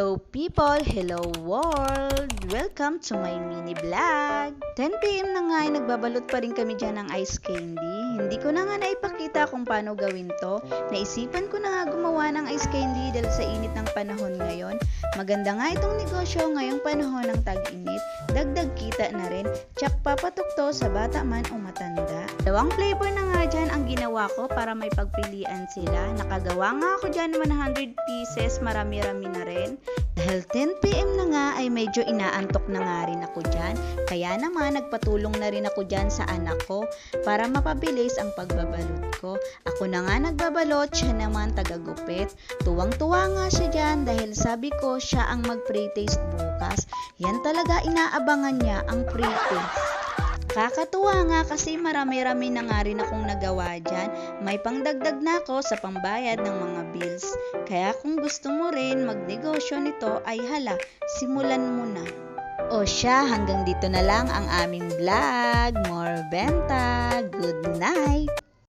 Hello people! Hello world! Welcome to my mini vlog! 10 PM na nga ay nagbabalot pa rin kami dyan ng ice candy. Hindi ko na nga naipakita kung paano gawin to. Naisipan ko na nga gumawa ng ice candy dahil sa init ng panahon ngayon. Maganda nga itong negosyo ngayong panahon ng tag-init. Dagdag kita na rin. Tsak papatok to sa bata man o matanda. Dalawang flavor na nga dyan ang ginawa ko para may pagpilian sila. Nakagawa nga ako dyan 100 pieces. Marami-rami na rin. Dahil 10 PM na nga ay medyo inaantok na nga rin ako dyan. Kaya naman nagpatulong na rin ako dyan sa anak ko para mapabilis ang pagbabalot ko. Ako na nga nagbabalot, siya naman tagagupit. Tuwang-tuwa nga siya dyan dahil sabi ko siya ang mag-pre-taste bukas. Yan talaga inaabangan niya, ang pre-taste. Kakatuwa nga kasi marami-rami na nga rin akong nagawa dyan. May pangdagdag na ako sa pambayad ng mga bills. Kaya kung gusto mo rin magnegosyo nito ay hala, simulan mo na. O siya, hanggang dito na lang ang aming vlog. More benta. Good night!